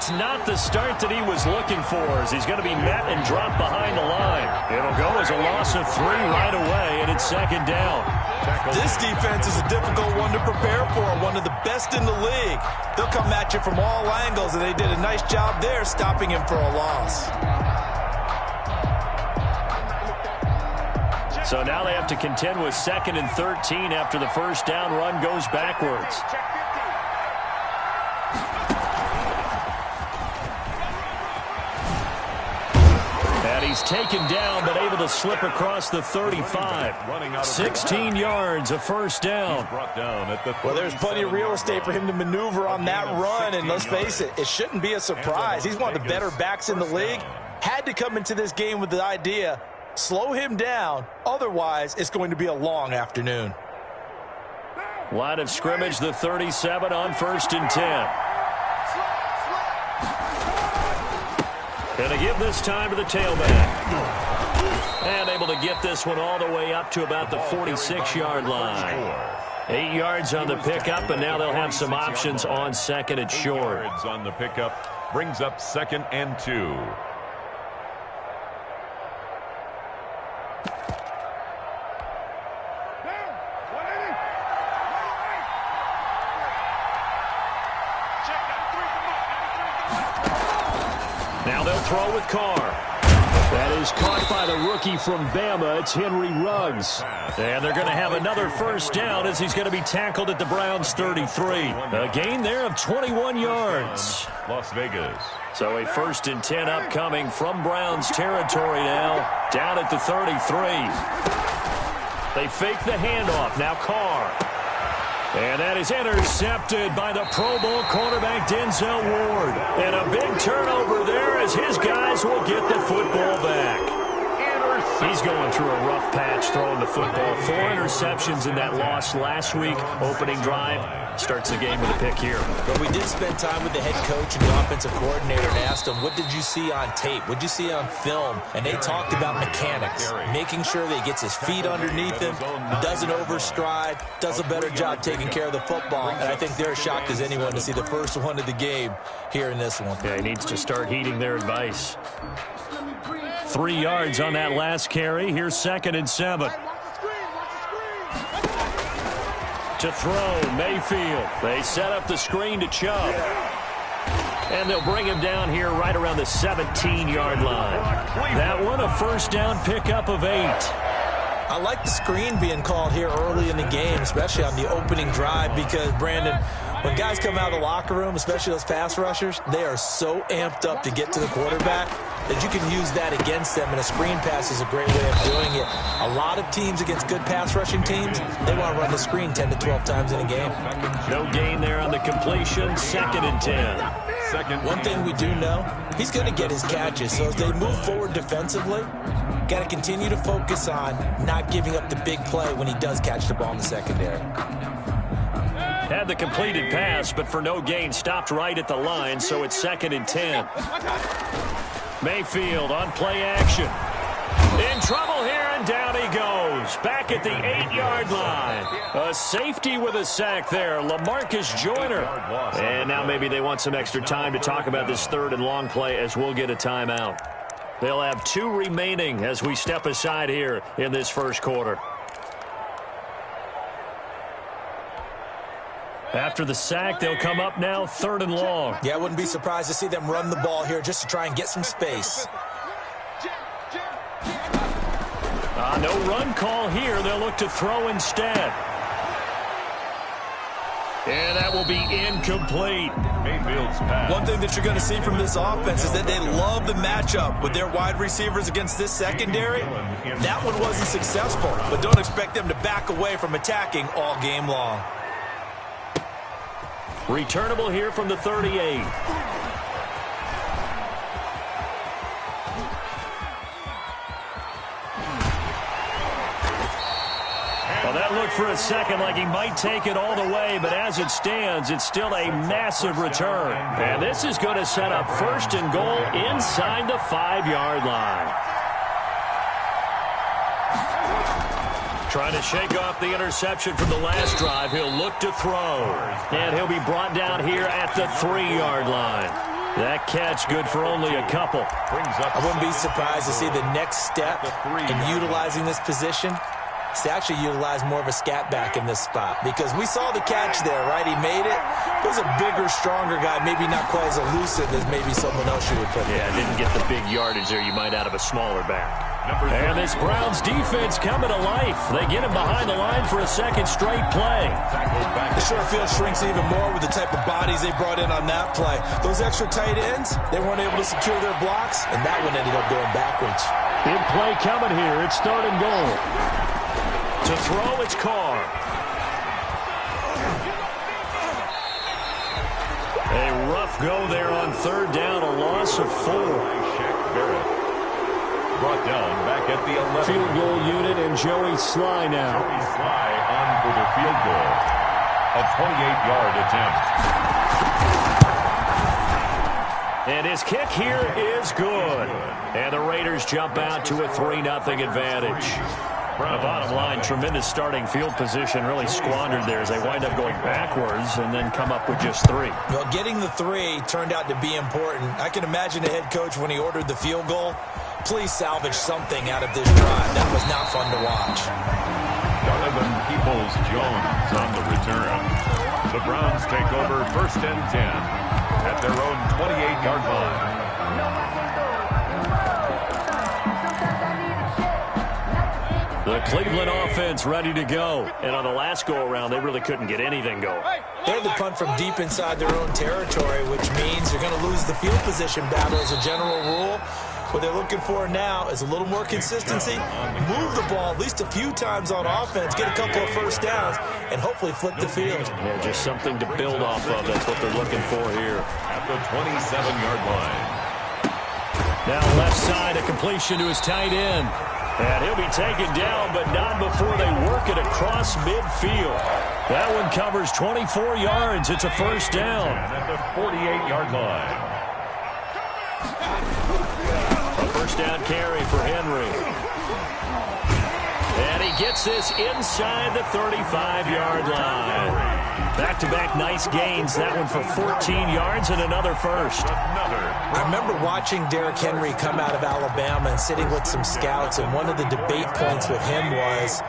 It's not the start that he was looking for, as he's going to be met and dropped behind the line. It'll go as a loss of 3 right away, and it's second down. This defense is a difficult one to prepare for, one of the best in the league. They'll come at you from all angles, and they did a nice job there stopping him for a loss. So now they have to contend with 2nd and 13 after the first down run goes backwards. And he's taken down, but able to slip across the 35. 16 yards, a first down. Well, there's plenty of real estate for him to maneuver on that run, and let's face it, it shouldn't be a surprise. He's one of the better backs in the league. Had to come into this game with the idea, slow him down, otherwise it's going to be a long afternoon. Line of scrimmage, the 37 on 1st and 10. And to give this time to the tailback. And able to get this one all the way up to about the 46-yard line. 8 yards on the pickup, and now they'll have some options on 2nd and short. On the pickup brings up 2nd and 2. Now they'll throw with Carr. That is caught by the rookie from Bama. It's Henry Ruggs. And they're going to have another first down as he's going to be tackled at the Browns' 33. A gain there of 21 yards. Las Vegas. So a 1st and 10 upcoming from Browns territory now. Down at the 33. They fake the handoff. Now Carr. And that is intercepted by the Pro Bowl quarterback Denzel Ward. And a big turnover there as his guys will get the football back. He's going through a rough patch throwing the football. 4 interceptions in that loss last week. Opening drive. Starts the game with a pick here. But we did spend time with the head coach and the offensive coordinator and asked him, what did you see on tape? What did you see on film? And they talked about mechanics, making sure that he gets his feet underneath him, doesn't overstride, does a better job taking care of the football. And I think they're as shocked as anyone to see the first one of the game here in this one. Yeah, he needs to start heeding their advice. 3 yards on that last carry. Here's 2nd and 7. To throw, Mayfield. They set up the screen to Chubb. And they'll bring him down here right around the 17-yard line. That one, a first down pickup of 8. I like the screen being called here early in the game, especially on the opening drive, because, Brandon, when guys come out of the locker room, especially those pass rushers, they are so amped up to get to the quarterback that you can use that against them, and a screen pass is a great way of doing it. A lot of teams against good pass rushing teams, they want to run the screen 10 to 12 times in a game. No gain there on the completion. 2nd and 10. One thing we do know, he's going to get his catches, so as they move forward defensively, got to continue to focus on not giving up the big play when he does catch the ball in the secondary. Had the completed pass, but for no gain, stopped right at the line, so it's 2nd and 10. Mayfield on play action. In trouble here, and down he goes. Back at the 8-yard line. A safety with a sack there, LaMarcus Joyner. And now maybe they want some extra time to talk about this 3rd and long play as we'll get a timeout. They'll have 2 remaining as we step aside here in this first quarter. After the sack, they'll come up now 3rd and long. Yeah, I wouldn't be surprised to see them run the ball here just to try and get some space. No run call here. They'll look to throw instead. And that will be incomplete. Mayfield's pass. One thing that you're going to see from this offense is that they love the matchup with their wide receivers against this secondary. That one wasn't successful, but don't expect them to back away from attacking all game long. Returnable here from the 38. Well, that looked for a second like he might take it all the way, but as it stands, it's still a massive return. And this is going to set up 1st and goal inside the 5-yard line. Trying to shake off the interception from the last drive. He'll look to throw. And he'll be brought down here at the 3-yard line. That catch good for only a couple. I wouldn't be surprised to see the next step in utilizing this position is to actually utilize more of a scat back in this spot, because we saw the catch there, right? He made it. It was a bigger, stronger guy, maybe not quite as elusive as maybe someone else you would put. Yeah, didn't get the big yardage there you might out of a smaller back. And this Browns defense coming to life. They get him behind the line for a second straight play. The short field shrinks even more with the type of bodies they brought in on that play. Those extra tight ends, they weren't able to secure their blocks, and that one ended up going backwards. Big play coming here. It's third and goal. To throw, it's Carr. A rough go there on third down, a loss of 4. Brought down back at the 11. Field goal unit and Joey Sly now. Joey Sly on for the field goal. A 28-yard attempt. And his kick here is good. And the Raiders jump out to a 3-0 advantage. The bottom line, tremendous starting field position, really squandered there as they wind up going backwards and then come up with just 3. Well, getting the 3 turned out to be important. I can imagine the head coach when he ordered the field goal. Please salvage something out of this drive. That was not fun to watch. Donovan Peoples-Jones on the return. The Browns take over 1st and 10 at their own 28-yard line. The Cleveland offense ready to go. And on the last go-around, they really couldn't get anything going. They had to punt from deep inside their own territory, which means you're going to lose the field position battle as a general rule. What they're looking for now is a little more consistency, move the ball at least a few times on offense, get a couple of first downs, and hopefully flip the field. Yeah, just something to build off of. That's what they're looking for here. At the 27-yard line. Now left side, a completion to his tight end. And he'll be taken down, but not before they work it across midfield. That one covers 24 yards. It's a first down. And at the 48-yard line. A first down carry for Henry. And he gets this inside the 35-yard line. Back-to-back nice gains. That one for 14 yards and another first. I remember watching Derrick Henry come out of Alabama and sitting with some scouts, and one of the debate points with him was,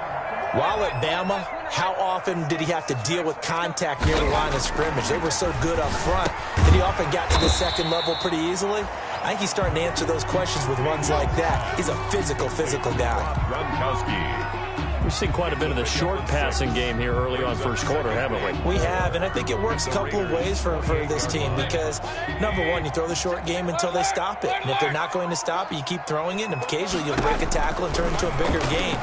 while at Bama, how often did he have to deal with contact near the line of scrimmage? They were so good up front that he often got to the second level pretty easily. I think he's starting to answer those questions with runs like that. He's a physical guy. Gronkowski. We've seen quite a bit of the short passing game here early on first quarter, haven't we? We have, and I think it works a couple of ways for this team because, number one, you throw the short game until they stop it. And if they're not going to stop it, you keep throwing it, and occasionally you'll break a tackle and turn it into a bigger gain.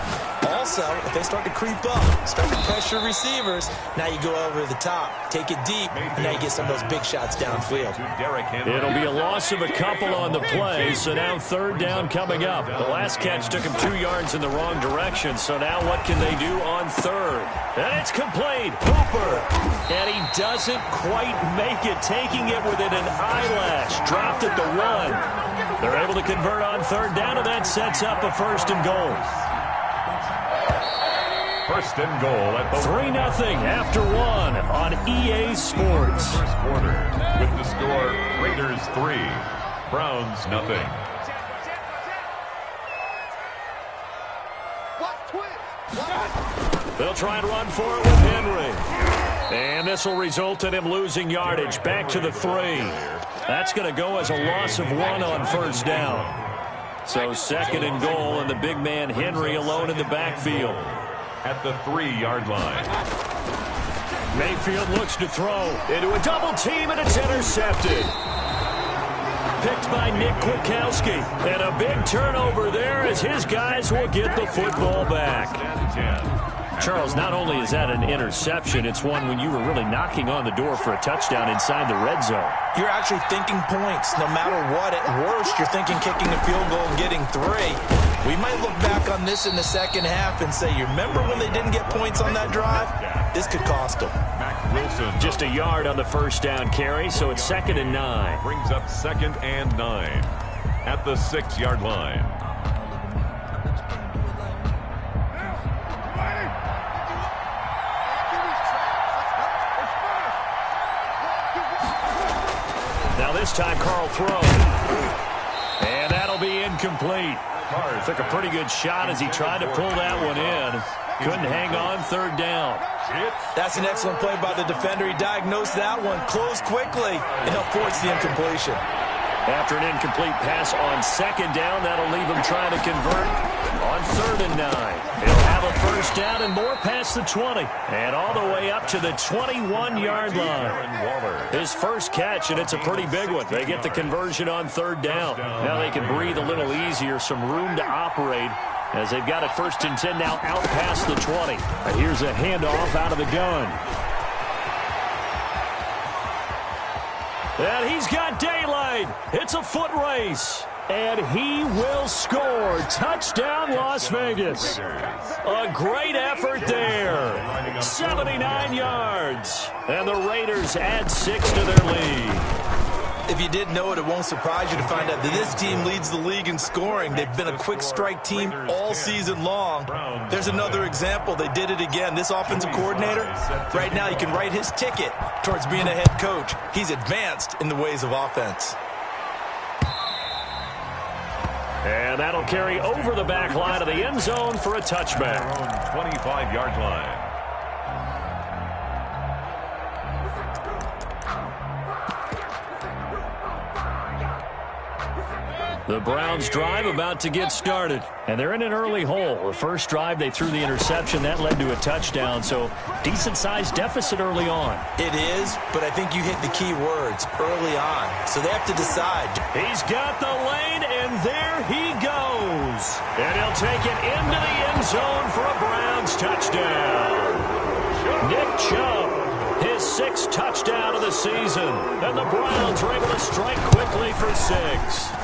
Also, if they start to creep up, start to pressure receivers, now you go over the top, take it deep, and now you get some of those big shots downfield. It'll be a loss of a couple on the play, so now third down coming up. The last catch took him 2 yards in the wrong direction, so now what can they do on third? And it's complete. Hooper. And he doesn't quite make it, taking it within an eyelash. Dropped at the 1. They're able to convert on third down, and that sets up a first and goal. First and goal at the 3-0 after 1 on EA Sports. first quarter. With the score, Raiders 3, Browns 0. They'll try and run for it with Henry. And this will result in him losing yardage. Back to the 3. That's going to go as a loss of 1 on first down. So second and goal, and the big man Henry alone in the backfield. At the 3-yard line. Mayfield looks to throw into a double team, and it's intercepted. Picked by Nick Kwiatkowski. And a big turnover there as his guys will get the football back. Charles, not only is that an interception, it's one when you were really knocking on the door for a touchdown inside the red zone. You're actually thinking points. No matter what, at worst, you're thinking kicking a field goal and getting 3. We might look back on this in the second half and say, you remember when they didn't get points on that drive? This could cost them. Wilson. Just a yard on the first down carry, so it's 2nd and 9. Brings up 2nd and 9 at the 6-yard line. this time Carl throws. And that'll be incomplete. Took a pretty good shot as he tried to pull that one in. Couldn't hang on third down. That's an excellent play by the defender. He diagnosed that one, closed quickly, and helped force the incompletion. After an incomplete pass on second down, that'll leave him trying to convert on 3rd and 9. He'll have a first down and more past the 20. And all the way up to the 21-yard line. His first catch, and it's a pretty big one. They get the conversion on 3rd down. Now they can breathe a little easier, some room to operate, as they've got it 1st and 10 now out past the 20. And here's a handoff out of the gun. And he's got daylight. It's a foot race. And he will score. Touchdown, Las Vegas. A great effort there. 79 yards. And the Raiders add 6 to their lead. If you didn't know it, it won't surprise you to find out that this team leads the league in scoring. They've been a quick strike team all season long. There's another example. They did it again. This offensive coordinator, right now, you can write his ticket towards being a head coach. He's advanced in the ways of offense. And that'll carry over the back line of the end zone for a touchback. 25-yard line. The Browns drive about to get started, and they're in an early hole. The first drive, they threw the interception. That led to a touchdown, so decent-sized deficit early on. It is, but I think you hit the key words, early on. So they have to decide. He's got the lane, and there he goes. And he'll take it into the end zone for a Browns touchdown. Nick Chubb, his 6th touchdown of the season. And the Browns are able to strike quickly for 6.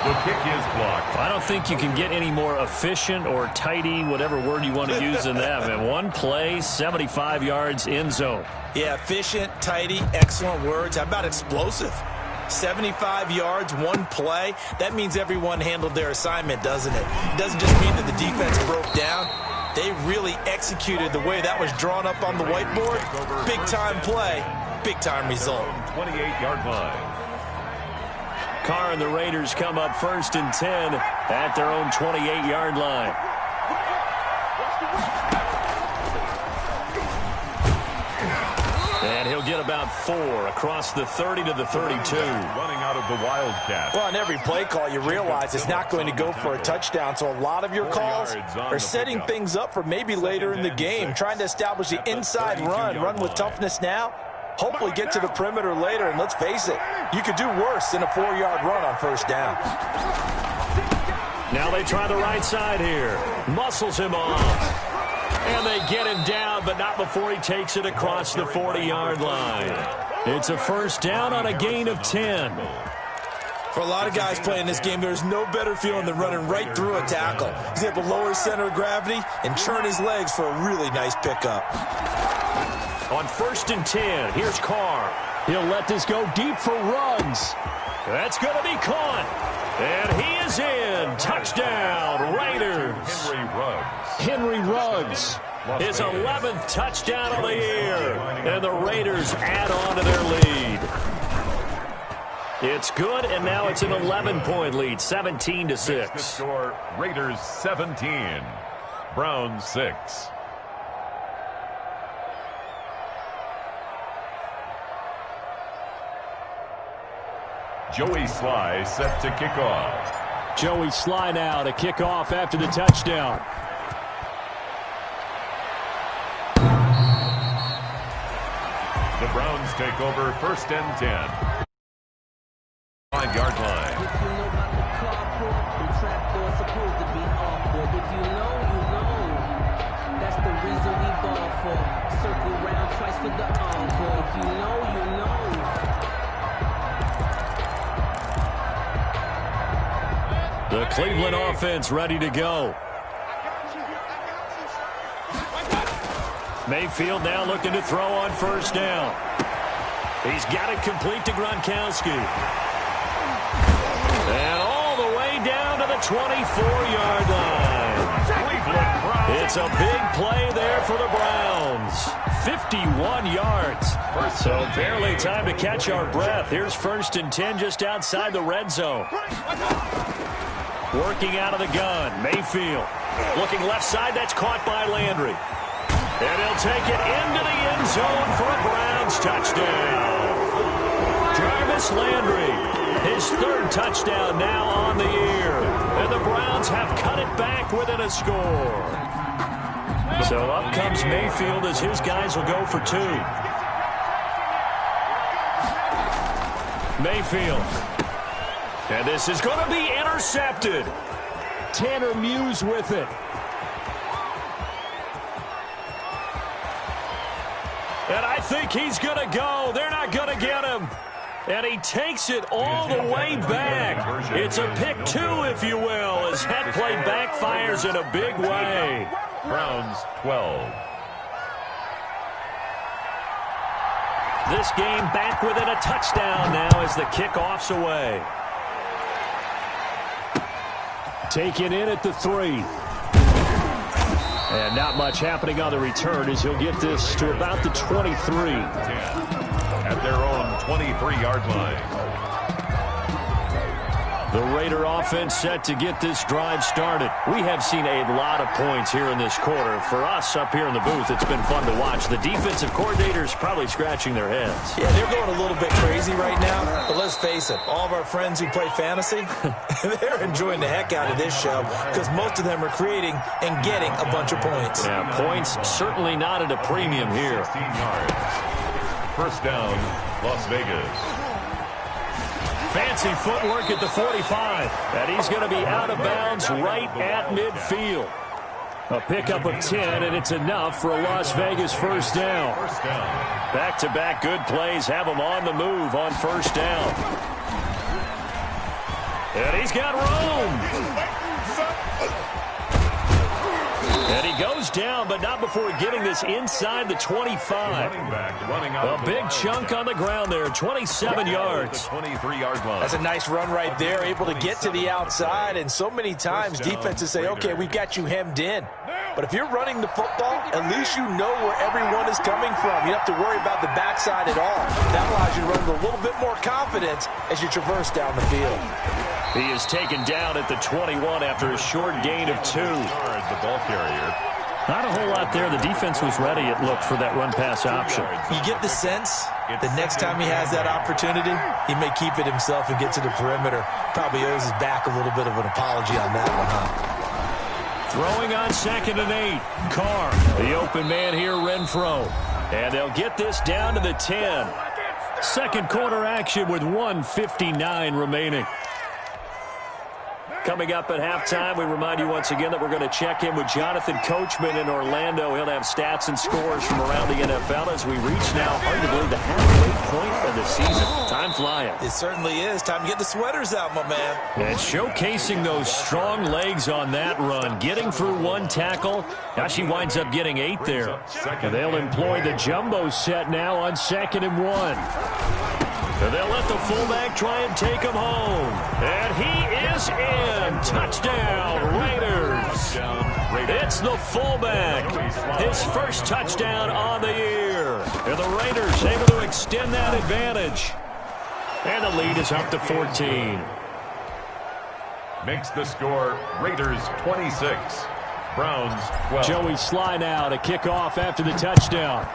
The kick is blocked. I don't think you can get any more efficient or tidy, whatever word you want to use in that, man. One play, 75 yards, end zone. Yeah, efficient, tidy, excellent words. How about explosive? 75 yards, one play. That means everyone handled their assignment, doesn't it? It doesn't just mean that the defense broke down. They really executed the way that was drawn up on the whiteboard. Big-time play, big-time result. 28-yard line. Carr and the Raiders come up 1st and 10 at their own 28-yard line. And he'll get about 4 across the 30 to the 32. Running out of the Wildcat. Well, on every play call, you realize it's not going to go for a touchdown, so a lot of your calls are setting things up for maybe later in the game, trying to establish the inside run with toughness now. Hopefully get to the perimeter later, and let's face it, you could do worse than a 4-yard run on 1st down. Now they try the right side here. Muscles him off. And they get him down, but not before he takes it across the 40-yard line. It's a first down on a gain of 10. For a lot of guys playing this game, there's no better feeling than running right through a tackle. He's able to lower his center of gravity and turn his legs for a really nice pickup. On 1st and 10, here's Carr. He'll let this go deep for Ruggs. That's going to be caught. And he is in. Touchdown, Raiders. Henry Ruggs. His 11th touchdown of the year. And the Raiders add on to their lead. It's good, and now it's an 11-point lead, 17-6. Score, Raiders 17, Browns 6. Joey Sly set to kick off. Joey Sly now to kick off after the touchdown. The Browns take over 1st and 10. 5-yard line. If you know about the carport, the trapdoor supposed to be awkward. If you know, you know. That's the reason we ball for. Circle round twice for the encore. If you know, you know. The Cleveland offense ready to go. Mayfield now looking to throw on 1st down. He's got it complete to Gronkowski. And all the way down to the 24-yard line. It's a big play there for the Browns. 51 yards. So barely time to catch our breath. Here's 1st and 10 just outside the red zone. Working out of the gun, Mayfield. Looking left side, that's caught by Landry. And he'll take it into the end zone for a Browns touchdown. Jarvis Landry, his 3rd touchdown now on the year. And the Browns have cut it back within a score. So up comes Mayfield as his guys will go for 2. Mayfield. And this is going to be intercepted. Tanner Muse with it. And I think he's going to go. They're not going to get him. And he takes it all the way back. It's a pick 2, if you will, as that play backfires in a big way. Browns 12. This game back within a touchdown now as the kickoff's away. Taken in at the 3. And not much happening on the return as he'll get this to about the 23. 10 at their own 23-yard line. The Raider offense set to get this drive started. We have seen a lot of points here in this quarter. For us up here in the booth, it's been fun to watch. The defensive coordinators probably scratching their heads. Yeah, they're going a little bit crazy right now. But let's face it, all of our friends who play fantasy, they're enjoying the heck out of this show because most of them are creating and getting a bunch of points. Yeah, points certainly not at a premium here. 16 yards. First down, Las Vegas. Fancy footwork at the 45. And he's going to be out of bounds right at midfield. A pickup of 10, and it's enough for a Las Vegas first down. Back-to-back good plays have him on the move on first down. And he's got room. And he goes down, but not before getting this inside the 25. A big chunk on the ground there, 27 yards. 23-yard line. That's a nice run right there, able to get to the outside. And so many times defenses say, okay, we've got you hemmed in. But if you're running the football, at least you know where everyone is coming from. You don't have to worry about the backside at all. That allows you to run with a little bit more confidence as you traverse down the field. He is taken down at the 21 after a short gain of 2. The ball carrier. Not a whole lot there. The defense was ready, it looked, for that run-pass option. You get the sense the next time he has that opportunity, he may keep it himself and get to the perimeter. Probably owes his back a little bit of an apology on that one, huh? Throwing on 2nd and 8. Carr, the open man here, Renfro. And they'll get this down to the 10. Second quarter action with 1:59 remaining. Coming up at halftime, we remind you once again that we're going to check in with Jonathan Coachman in Orlando. He'll have stats and scores from around the NFL as we reach now arguably the halfway point of the season. Time flying. It certainly is. Time to get the sweaters out, my man. And showcasing those strong legs on that run. Getting through 1 tackle. Now she winds up getting 8 there. And they'll employ the jumbo set now on 2nd and 1. And they'll let the fullback try and take him home. And he is in. Touchdown, Raiders. It's the fullback. His first touchdown on the year. And the Raiders able to extend that advantage. And the lead is up to 14. Makes the score Raiders 26. Browns 12. Joey Sly now to kick off after the touchdown.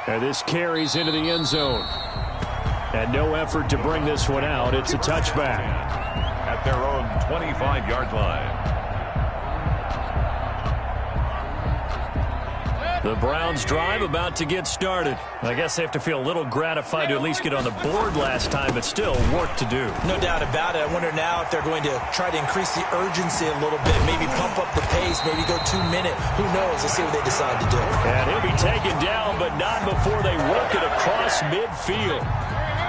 And this carries into the end zone. And no effort to bring this one out. It's a touchback. At their own 25-yard line. The Browns drive about to get started. I guess they have to feel a little gratified to at least get on the board last time, but still work to do. No doubt about it. I wonder now if they're going to try to increase the urgency a little bit, maybe pump up the pace, maybe go 2-minute. Who knows? Let's see what they decide to do. And he'll be taken down, but not before they work it across midfield.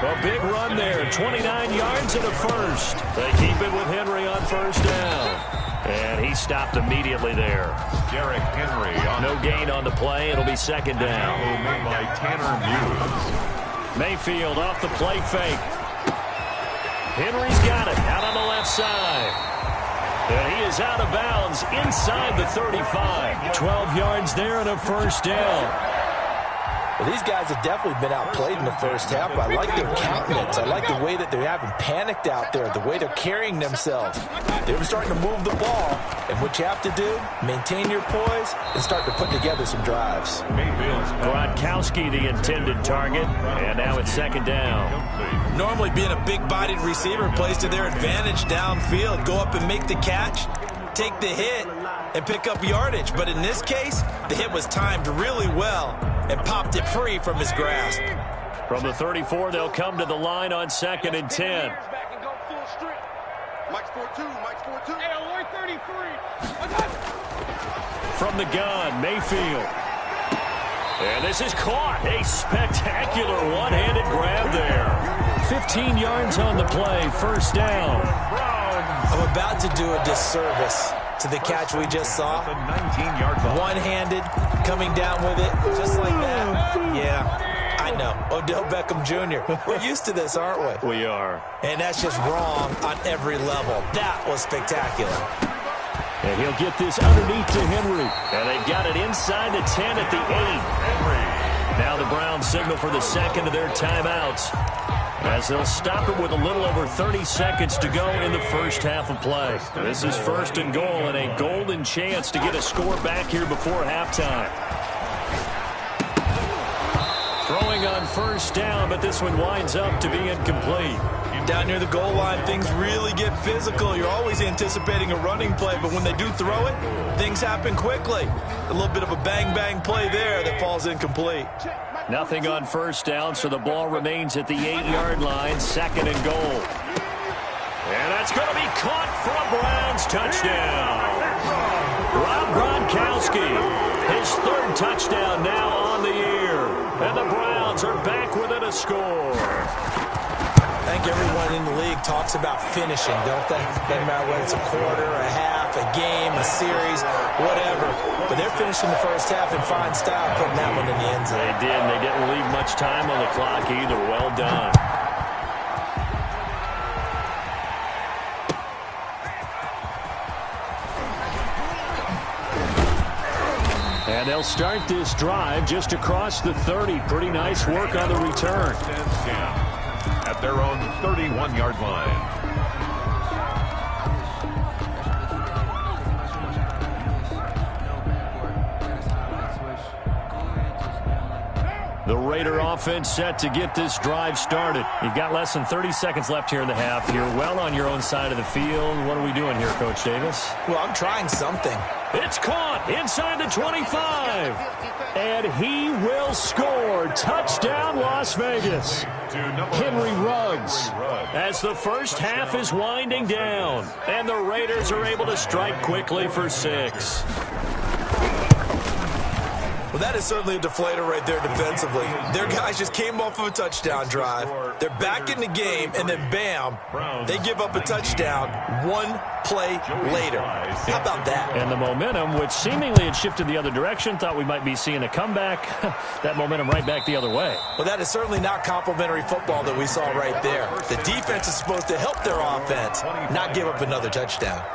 A big run there, 29 yards and a first. They keep it with Henry on first down. And he stopped immediately there. Derrick Henry on no gain on the play. It'll be 2nd down. Made by Tanner Muse. Mayfield off the play fake. Henry's got it out on the left side. And he is out of bounds inside the 35. 12 yards there and a first down. Well, these guys have definitely been outplayed in the first half, but I like their countenance. I like the way that they're having panicked out there, the way they're carrying themselves. They were starting to move the ball, and what you have to do, maintain your poise and start to put together some drives. Gronkowski, the intended target, and now it's second down. Normally being a big-bodied receiver plays to their advantage downfield. Go up and make the catch, take the hit, and pick up yardage. But in this case, the hit was timed really well and popped it free from his grasp. From the 34, they'll come to the line on 2nd and 10. From the gun, Mayfield. And this is caught. A spectacular one-handed grab there. 15 yards on the play, first down. I'm about to do a disservice to the catch we just saw. One-handed, coming down with it, just like that. Yeah, I know. Odell Beckham Jr. We're used to this, aren't we? We are. And that's just wrong on every level. That was spectacular. And he'll get this underneath to Henry. And they've got it inside the 10 at the 8. Now the Browns signal for the second of their timeouts, as they'll stop it with a little over 30 seconds to go in the first half of play. This is 1st and goal and a golden chance to get a score back here before halftime. Throwing on first down, but this one winds up to be incomplete. Down near the goal line, things really get physical. You're always anticipating a running play, but when they do throw it, things happen quickly. A little bit of a bang-bang play there that falls incomplete. Nothing on first down, so the ball remains at the 8-yard line, 2nd and goal. And that's going to be caught for a Browns touchdown. Rob Gronkowski, his 3rd touchdown now on the year. And the Browns are back within a score. I think everyone in the league talks about finishing, don't they? Doesn't matter whether it's a quarter, a half, a game, a series, whatever. But they're finishing the first half in fine style, putting that one in the end zone. They did, and they didn't leave much time on the clock either. Well done. And they'll start this drive just across the 30. Pretty nice work on the return. At their own 31-yard line. The Raider offense set to get this drive started. You've got less than 30 seconds left here in the half. You're well on your own side of the field. What are we doing here, Coach Davis? Well, I'm trying something. It's caught inside the 25. And he will score. Touchdown, Las Vegas. Henry Ruggs. As the first half is winding down. And the Raiders are able to strike quickly for 6. Well, that is certainly a deflator right there defensively. Their guys just came off of a touchdown drive. They're back in the game, and then bam, they give up a touchdown one play later. How about that? And the momentum, which seemingly had shifted the other direction, thought we might be seeing a comeback. That momentum right back the other way. Well, that is certainly not complimentary football that we saw right there. The defense is supposed to help their offense, not give up another touchdown.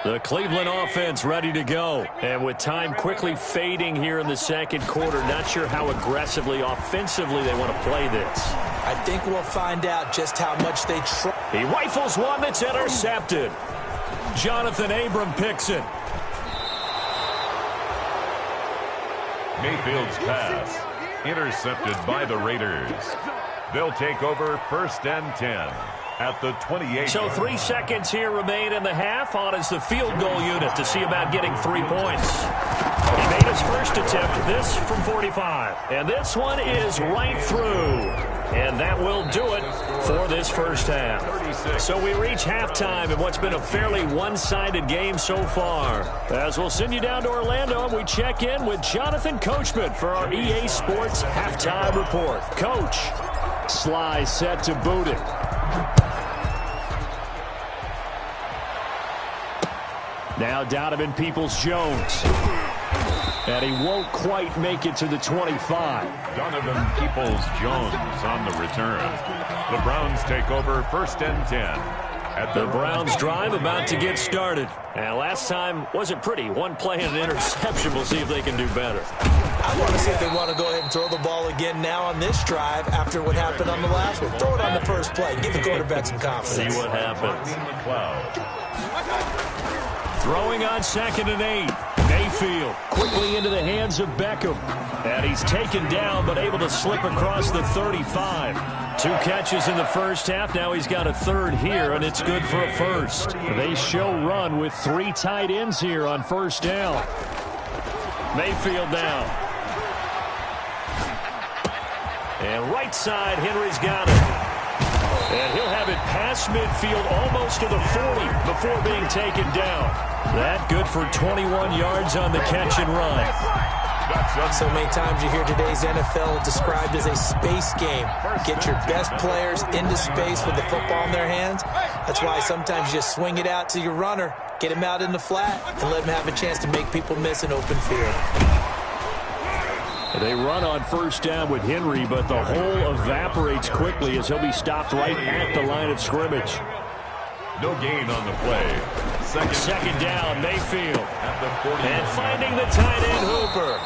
The Cleveland offense ready to go. And with time quickly fading here in the second quarter, not sure how aggressively, offensively they want to play this. I think we'll find out just how much they try. He rifles one that's intercepted. Jonathan Abram picks it. Mayfield's pass intercepted by the Raiders. They'll take over 1st and 10. At the 28. So 3 seconds here remain in the half. On is the field goal unit to see about getting 3 points. He made his first attempt, this from 45. And this one is right through. And that will do it for this first half. So we reach halftime in what's been a fairly one-sided game so far. As we'll send you down to Orlando, and we check in with Jonathan Coachman for our EA Sports Halftime Report. Coach, Sly set to boot it. Now Donovan Peoples-Jones. And he won't quite make it to the 25. Donovan Peoples-Jones on the return. The Browns take over 1st and 10. The Browns drive about to get started. And last time wasn't pretty. One play and an interception. We'll see if they can do better. I want to see if they want to go ahead and throw the ball again now on this drive after what happened on the last one. Throw it on the first play. Give the quarterback some confidence. See what happens. Throwing on 2nd and 8. Mayfield quickly into the hands of Beckham. And he's taken down but able to slip across the 35. 2 catches in the first half. Now he's got a 3rd here, and it's good for a 1st. They show run with 3 tight ends here on 1st down. Mayfield down. And right side, Henry's got it. And he'll have it past midfield almost to the 40 before being taken down. That good for 21 yards on the catch and run. So many times you hear today's NFL described as a space game. Get your best players into space with the football in their hands. That's why sometimes you just swing it out to your runner, get him out in the flat, and let him have a chance to make people miss an open field. They run on 1st down with Henry, but the hole evaporates quickly as he'll be stopped right at the line of scrimmage. No gain on the play. Second down, Mayfield. And finding the tight end, Hooper.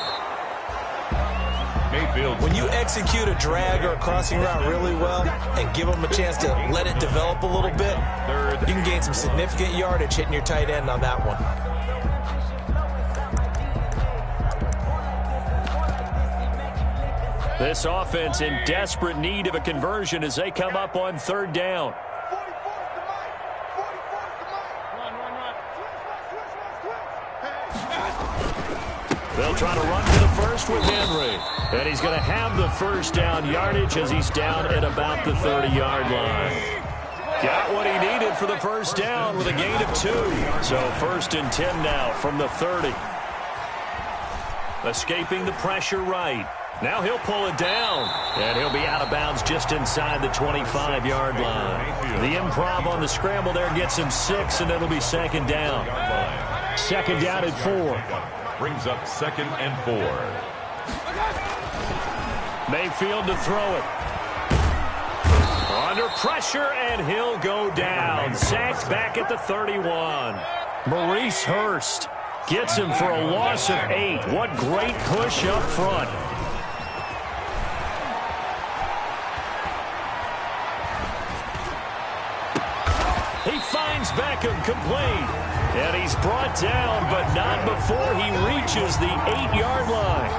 Mayfield. When you execute a drag or a crossing route really well and give them a chance to let it develop a little bit, you can gain some significant yardage hitting your tight end on that one. This offense in desperate need of a conversion as they come up on 3rd down. They'll try to run to the first with Henry. And he's going to have the 1st down yardage as he's down at about the 30-yard line. Got what he needed for the 1st down with a gain of 2. So 1st and 10 now from the 30. Escaping the pressure right. Now he'll pull it down. And he'll be out of bounds just inside the 25-yard line. The improv on the scramble there gets him 6, and it'll be 2nd down. 2nd down at 4. Brings up 2nd and 4. Mayfield to throw it. Under pressure, and he'll go down. Sacked back at the 31. Maurice Hurst gets him for a loss of 8. What great push up front. He finds Beckham complete. And he's brought down, but not before he reaches the 8-yard line.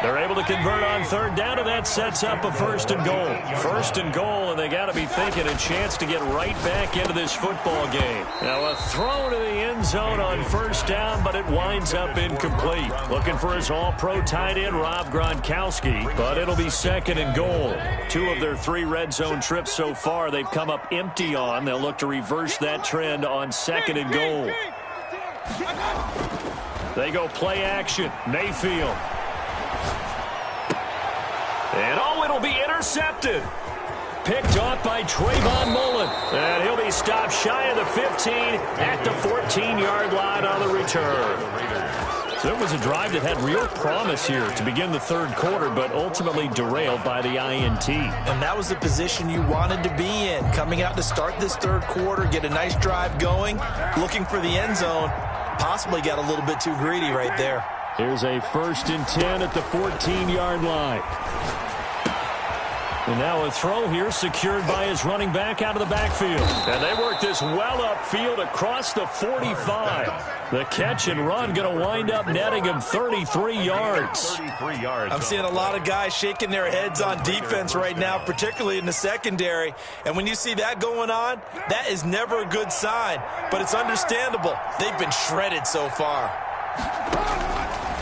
They're able to convert on 3rd down, and that sets up a 1st and goal. 1st and goal, and they got to be thinking a chance to get right back into this football game. Now a throw to the end zone on 1st down, but it winds up incomplete. Looking for his all-pro tight end, Rob Gronkowski, but it'll be 2nd and goal. 2 of their 3 red zone trips so far they've come up empty on. They'll look to reverse that trend on 2nd and goal. They go play action. Mayfield. And it'll be intercepted. Picked off by Trayvon Mullen. And he'll be stopped shy of the 15 at the 14-yard line on the return. So it was a drive that had real promise here to begin the 3rd quarter, but ultimately derailed by the INT. And that was the position you wanted to be in. Coming out to start this 3rd quarter, get a nice drive going, looking for the end zone. Possibly got a little bit too greedy right there. Here's a 1st and 10 at the 14-yard line. And now a throw here secured by his running back out of the backfield. And they work this well upfield across the 45. The catch and run going to wind up netting him 33 yards. I'm seeing a lot of guys shaking their heads on defense right now, particularly in the secondary. And when you see that going on, that is never a good sign. But it's understandable. They've been shredded so far.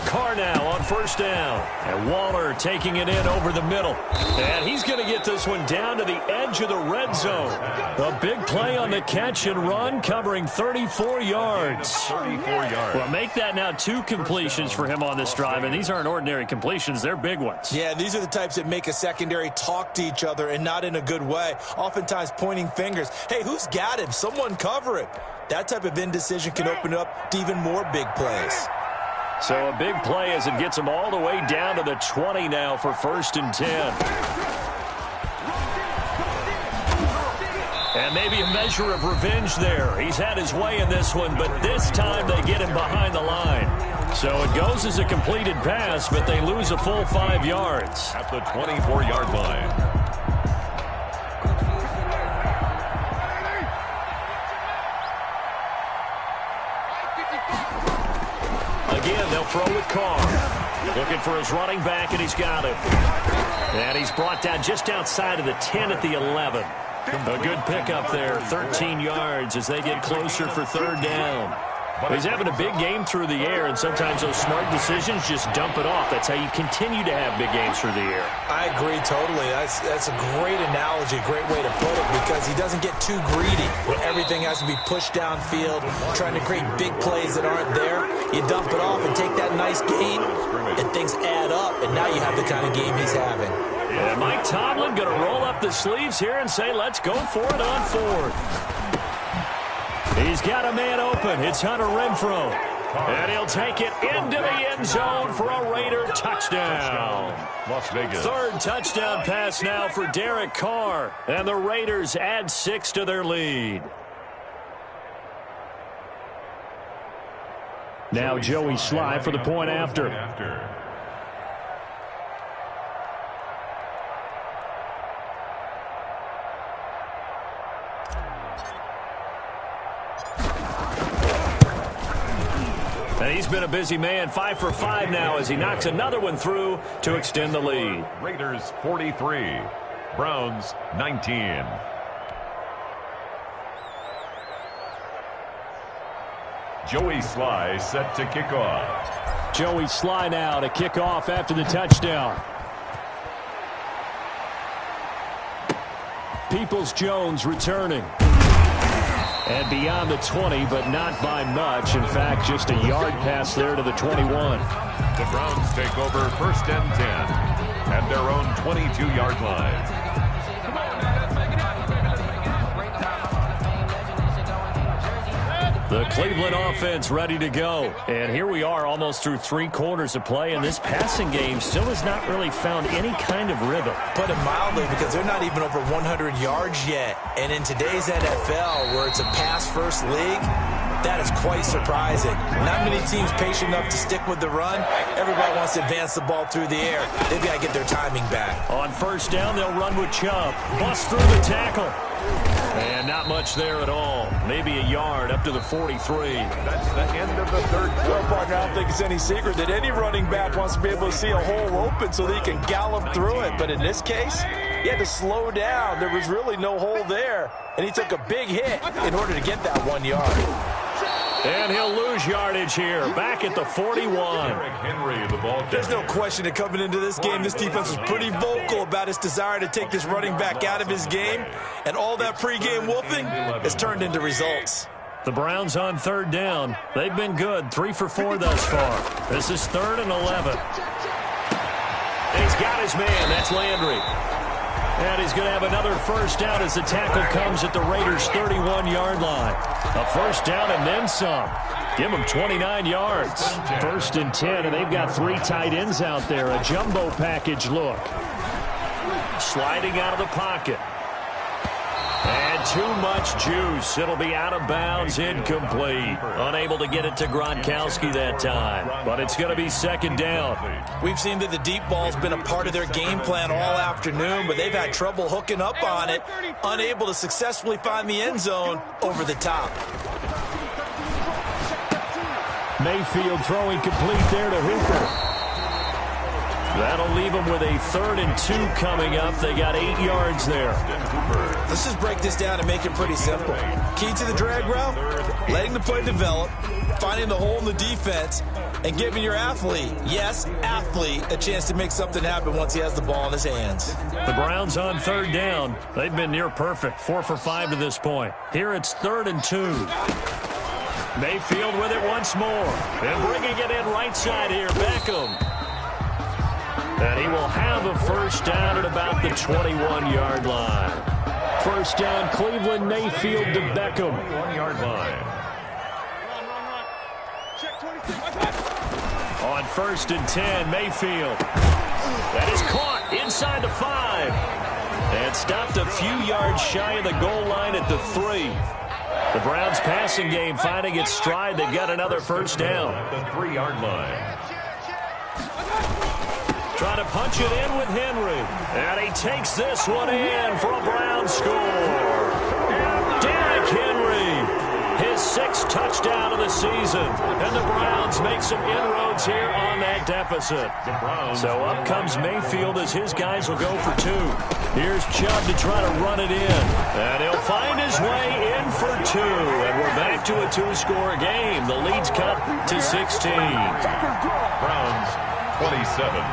Carr now on first down. And Waller taking it in over the middle. And he's going to get this one down to the edge of the red zone. A big play on the catch and run, covering 34 yards. 34 yards. Well, make that now 2 completions for him on this drive, and these aren't ordinary completions. They're big ones. Yeah, these are the types that make a secondary talk to each other and not in a good way. Oftentimes pointing fingers. Hey, who's got him? Someone cover it. That type of indecision can open up to even more big plays. So a big play as it gets him all the way down to the 20 now for 1st and 10. And maybe a measure of revenge there. He's had his way in this one, but this time they get him behind the line. So it goes as a completed pass, but they lose a full 5 yards. At the 24-yard line. Again, they'll throw with Carr. Looking for his running back, and he's got him. And he's brought down just outside of the 10 at the 11. A good pickup there, 13 yards as they get closer for 3rd down. He's having a big game through the air, and sometimes those smart decisions just dump it off. That's how you continue to have big games through the air. I agree totally. That's a great analogy, great way to put it, because he doesn't get too greedy when everything has to be pushed downfield, trying to create big plays that aren't there. You dump it off and take that nice gain, and things add up, and now you have the kind of game he's having. And Mike Tomlin going to roll up the sleeves here and say, let's go for it on 4th. He's got a man open. It's Hunter Renfrow. And he'll take it into the end zone for a Raider touchdown. Las Vegas. 3rd touchdown pass now for Derek Carr. And the Raiders add 6 to their lead. Now Joey Sly for the point after. And he's been a busy man, 5 for 5 now as he knocks another one through to extend the lead. Raiders 43, Browns 19. Joey Sly set to kick off. Joey Sly now to kick off after the touchdown. Peoples-Jones returning. And beyond the 20, but not by much. In fact, just a yard pass there to the 21. The Browns take over 1st and 10 at their own 22-yard line. The Cleveland offense ready to go. And here we are almost through 3 quarters of play, and this passing game still has not really found any kind of rhythm. Put it mildly, because they're not even over 100 yards yet. And in today's NFL, where it's a pass-first league, that is quite surprising. Not many teams patient enough to stick with the run. Everybody wants to advance the ball through the air. They've got to get their timing back. On 1st down, they'll run with Chubb. Bust through the tackle. And not much there at all. Maybe a yard up to the 43. That's the end of the 3rd quarter. Well, partner, I don't think it's any secret that any running back wants to be able to see a hole open so that he can gallop through it. But in this case, he had to slow down. There was really no hole there. And he took a big hit in order to get that 1 yard. And he'll lose yardage here, back at the 41. Henry, the ball There's no question that coming into this game, this defense was pretty vocal about its desire to take this running back out of his game. And all that pregame wolfing has turned into results. The Browns on 3rd down. They've been good, 3 for 4 thus far. This is 3rd and 11. And he's got his man. That's Landry. And he's going to have another 1st down as the tackle comes at the Raiders' 31-yard line. A 1st down and then some. Give them 29 yards. 1st and 10, and they've got 3 tight ends out there. A jumbo package look. Sliding out of the pocket. And too much juice. It'll be out of bounds, incomplete. Unable to get it to Gronkowski that time. But it's going to be 2nd down. We've seen that the deep ball's been a part of their game plan all afternoon, but they've had trouble hooking up on it, unable to successfully find the end zone over the top. Mayfield throwing complete there to Hooper. That'll leave them with a 3rd and 2 coming up. They got 8 yards there. Let's just break this down and make it pretty simple. Key to the drag route, letting the play develop, finding the hole in the defense, and giving your athlete, yes, athlete, a chance to make something happen once he has the ball in his hands. The Browns on 3rd down. They've been near perfect, 4 for 5 to this point. Here it's 3rd and 2. Mayfield with it once more. And bringing it in right side here, Beckham. And he will have a first down at about the 21-yard line. First down, Cleveland, Mayfield to Beckham. 21-yard line. On 1st and 10, Mayfield. That is caught inside the 5. And stopped a few yards shy of the goal line at the 3. The Browns passing game finding its stride. They've got another first down. At the 3-yard line. Trying to punch it in with Henry. And he takes this one in for a Browns score. Derrick Henry, his 6th touchdown of the season. And the Browns make some inroads here on that deficit. So up comes Mayfield as his guys will go for 2. Here's Chubb to try to run it in. And he'll find his way in for 2. And we're back to a 2-score game. The lead's cut to 16. Browns 27.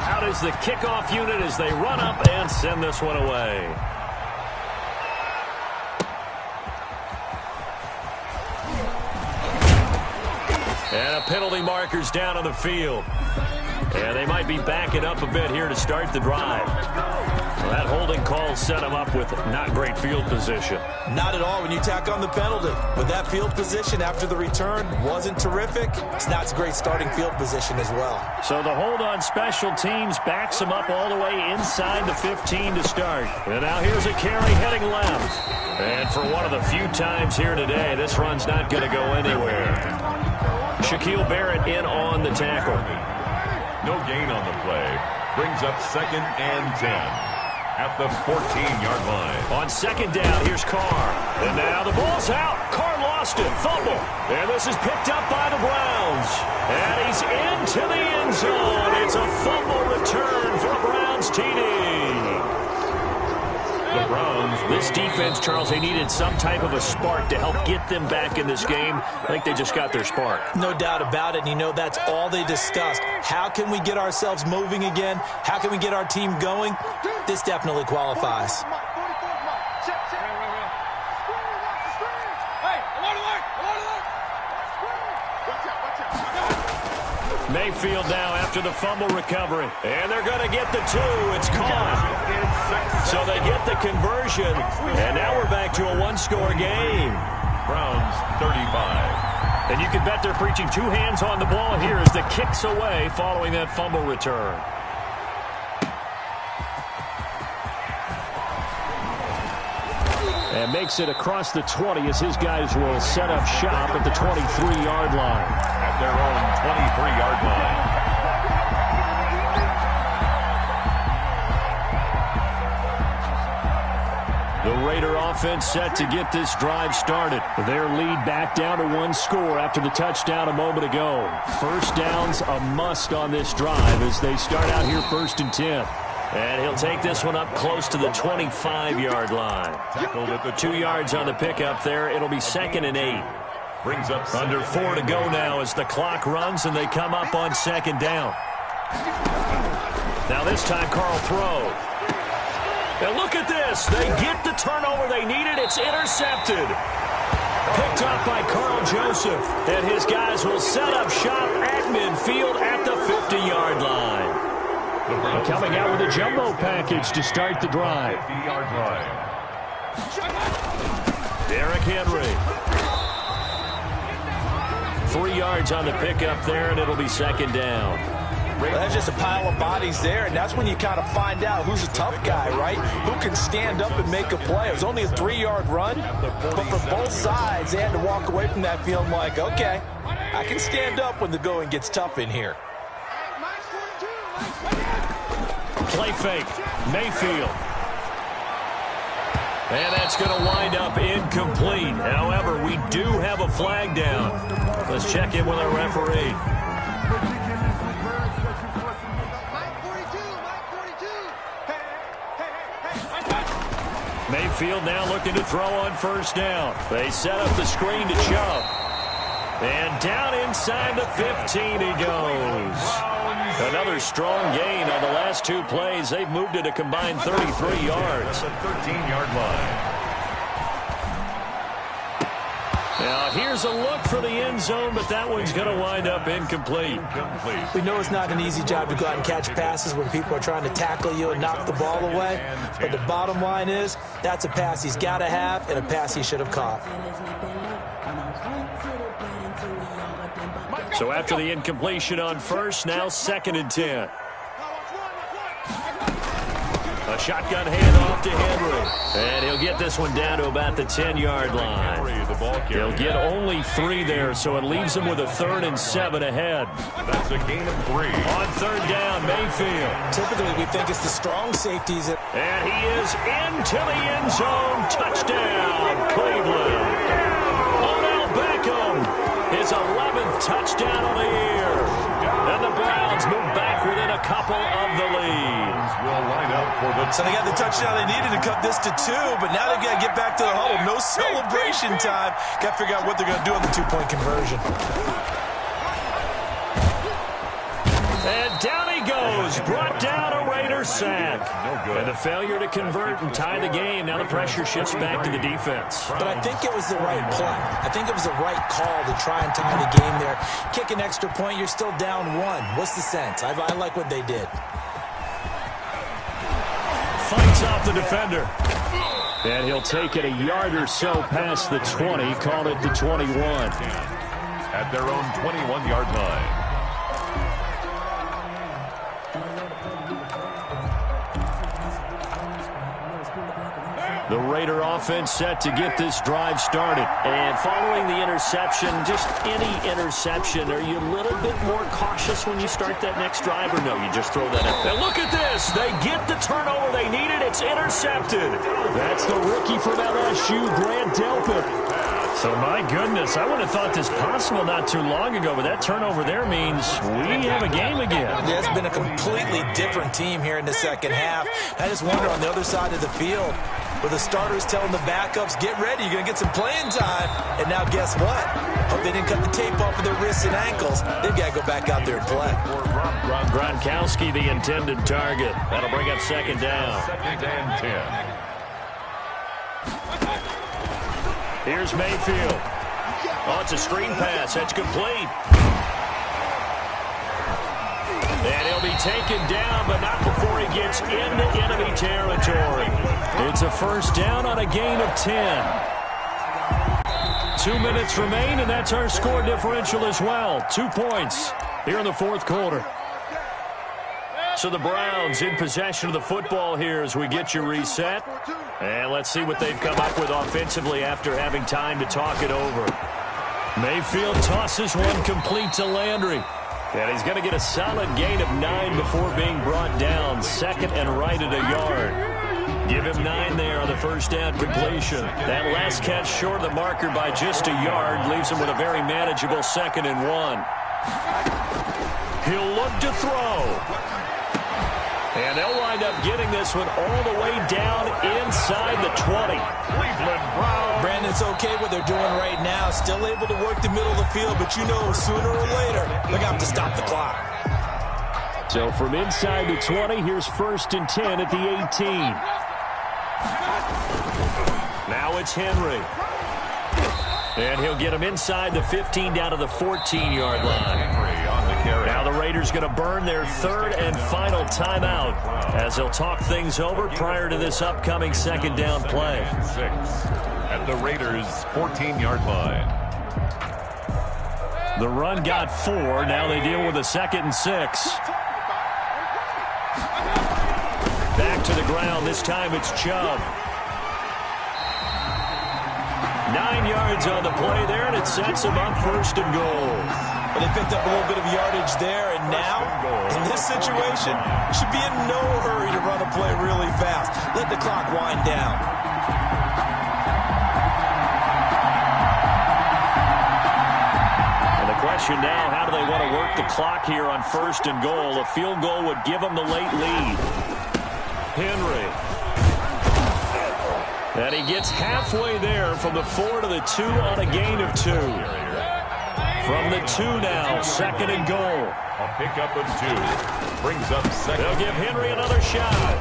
Out is the kickoff unit as they run up and send this one away. And a penalty marker's down on the field. And they might be backing up a bit here to start the drive. Well, that holding call set him up with not great field position. Not at all when you tack on the penalty. But that field position after the return wasn't terrific. It's not a great starting field position as well. So the hold on special teams backs him up all the way inside the 15 to start. And now here's a carry heading left. And for one of the few times here today, this run's not going to go anywhere. Shaquille Barrett in on the tackle. No gain on the play. Brings up 2nd and 10 at the 14-yard line. On 2nd down, here's Carr. And now the ball's out. Carr lost it. Fumble. And this is picked up by the Browns. And he's into the end zone. It's a fumble return for a Browns TD. The Browns. This defense, Charles, they needed some type of a spark to help get them back in this game. I think they just got their spark. No doubt about it. And you know that's all they discussed. How can we get ourselves moving again? How can we get our team going? This definitely qualifies. Mayfield now after the fumble recovery. And they're going to get the 2. It's caught. So they get the conversion. And now we're back to a 1-score game. Browns 35. And you can bet they're preaching 2 hands on the ball here as the kick's away following that fumble return. And makes it across the 20 as his guys will set up shop at the 23-yard line. At their own 23-yard line. The Raider offense set to get this drive started. Their lead back down to 1 score after the touchdown a moment ago. First down's a must on this drive as they start out here 1st and 10. And he'll take this one up close to the 25-yard line. Tackled at the 2 yards on the pickup there. It'll be 2nd and 8. Brings up Under 4 to go now as the clock runs and they come up on 2nd down. Now this time Carl throws. And look at this. They get the turnover they needed. It's intercepted. Picked up by Carl Joseph. And his guys will set up shop at midfield at the 50-yard line. Coming out with a jumbo package to start the drive. 50-yard line. Derrick Henry. 3 yards on the pickup there, and it'll be 2nd down. Well, that's just a pile of bodies there, and that's when you kind of find out who's a tough guy, right? Who can stand up and make a play. It was only a 3-yard run, but for both sides, they had to walk away from that feeling like, okay, I can stand up when the going gets tough in here. Play fake. Mayfield. And that's going to wind up incomplete. However, we do have a flag down. Let's check in with our referee. Mayfield now looking to throw on 1st down. They set up the screen to Chubb. And down inside the 15 he goes. Another strong gain on the last two plays. They've moved it a combined 33 yards. The 13-yard line. Now, here's a look for the end zone, but that one's going to wind up incomplete. We know it's not an easy job to go out and catch passes when people are trying to tackle you and knock the ball away. But the bottom line is, that's a pass he's got to have and a pass he should have caught. So after the incompletion on first, now 2nd and 10. A shotgun handoff to Henry. And he'll get this one down to about the 10-yard line. He'll get only 3 there, so it leaves him with a 3rd and 7 ahead. That's a gain of 3. On 3rd down, Mayfield. Typically, we think it's the strong safeties. And he is into the end zone. Touchdown, Cleveland. Odell Beckham, his 11th touchdown of the year. And the Browns move back within a couple of the lead. Will line up for the... So they got the touchdown they needed to cut this to 2, but now they've got to get back to the huddle. No celebration time. Got to figure out what they're going to do on the 2-point conversion. And down he goes. Brought down a Raider sack. And the failure to convert and tie the game. Now the pressure shifts back to the defense. But I think it was the right play. I think it was the right call to try and tie the game there. Kick an extra point, you're still down 1. What's the sense? I like what they did. Fights off the defender. And he'll take it a yard or so past the 20. Call it the 21. At their own 21-yard line. The Raider offense set to get this drive started. And following the interception, just any interception, are you a little bit more cautious when you start that next drive, or no, you just throw that up? Now look at this. They get the turnover they needed. It's intercepted. That's the rookie from LSU, Grant Delpit. So, my goodness, I would have thought this possible not too long ago, but that turnover there means we have a game again. Yeah, it's been a completely different team here in the second half. I just wonder on the other side of the field, with the starters telling the backups, get ready, you're going to get some playing time. And now guess what? Hope they didn't cut the tape off of their wrists and ankles. They've got to go back out there and play. Gronkowski, the intended target. That'll bring up 2nd down. 2nd and 10. Here's Mayfield. Oh, it's a screen pass. That's complete. And he'll be taken down, but not before he gets into enemy territory. It's a 1st down on a gain of 10. 2 minutes remain, and that's our score differential as well. 2 points here in the 4th quarter. So the Browns in possession of the football here as we get you reset. And let's see what they've come up with offensively after having time to talk it over. Mayfield tosses one complete to Landry. And he's going to get a solid gain of 9 before being brought down. 2nd and right at a yard. Give him 9 there on the 1st down completion. That last catch short of the marker by just a yard leaves him with a very manageable 2nd and 1. He'll look to throw. And they'll wind up getting this one all the way down inside the 20. Cleveland Browns. Brandon's okay what they're doing right now. Still able to work the middle of the field, but you know sooner or later they're going to have to stop the clock. So from inside the 20, here's 1st and 10 at the 18. Now it's Henry. And he'll get him inside the 15 down to the 14-yard line. Now the Raiders going to burn their 3rd and final timeout as they'll talk things over prior to this upcoming 2nd down play. 6 at the Raiders' 14-yard line. The run got 4. Now they deal with a 2nd and 6. Back to the ground. This time it's Chubb. 9 yards on the play there, and it sets him up 1st and goal. But they picked up a little bit of yardage there, and now, in this situation, should be in no hurry to run a play really fast. Let the clock wind down. And the question now, how do they want to work the clock here on 1st and goal? A field goal would give them the late lead. Henry. And he gets halfway there from the 4 to the 2 on a gain of 2. From the 2 now, 2nd and goal. A pickup of 2. Brings up 2nd. They'll give Henry another shot.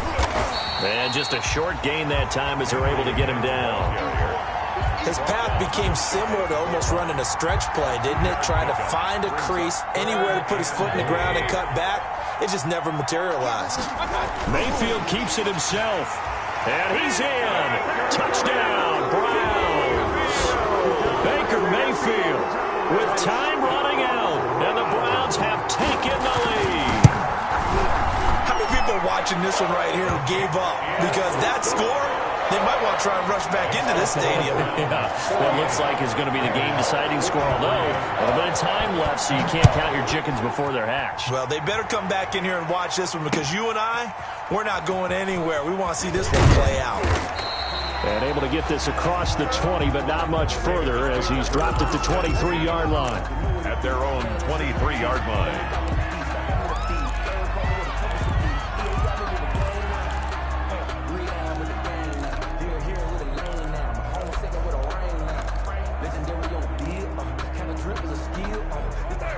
And just a short gain that time as they're able to get him down. His path became similar to almost running a stretch play, didn't it? Trying to find a crease, anywhere to put his foot in the ground and cut back. It just never materialized. Mayfield keeps it himself. And he's in. Touchdown, Browns. Baker Mayfield with time running out. And the Browns have taken the lead. How many people are watching this one right here who gave up? Because that score, they might want to try and rush back into this stadium. Yeah, what looks like is going to be the game-deciding score, although a little bit of time left, so you can't count your chickens before they're hatched. Well, they better come back in here and watch this one because you and I, we're not going anywhere. We want to see this one play out. And able to get this across the 20, but not much further as he's dropped at the 23-yard line. At their own 23-yard line.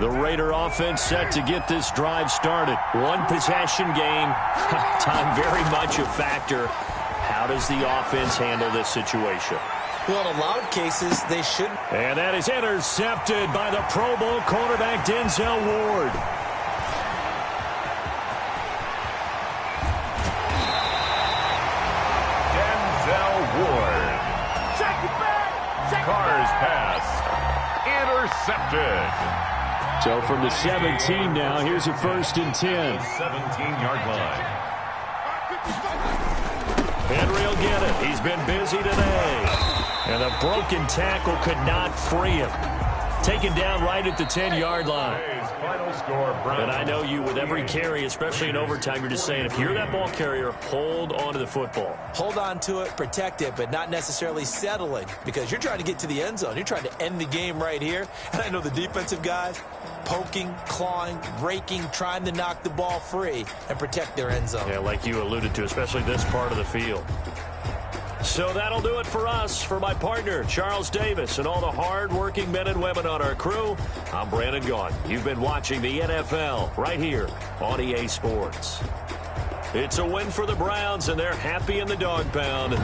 The Raider offense set to get this drive started. One possession game. Time very much a factor. How does the offense handle this situation? Well, in a lot of cases, they should. And that is intercepted by the Pro Bowl cornerback Denzel Ward. Denzel Ward. Carr's pass. Intercepted. So from the 17 now, here's a 1st and 10. 17-yard line. Henry will get it. He's been busy today. And the broken tackle could not free him. Taken down right at the 10-yard line. Final score, Browns. And I know you, with every carry, especially in overtime, you're just saying, if you're that ball carrier, hold on to the football. Hold on to it, protect it, but not necessarily settling because you're trying to get to the end zone. You're trying to end the game right here. And I know the defensive guys poking, clawing, raking, trying to knock the ball free and protect their end zone. Yeah, like you alluded to, especially this part of the field. So that'll do it for us. For my partner, Charles Davis, and all the hard-working men and women on our crew, I'm Brandon Gaughan. You've been watching the NFL right here on EA Sports. It's a win for the Browns, and they're happy in the dog pound.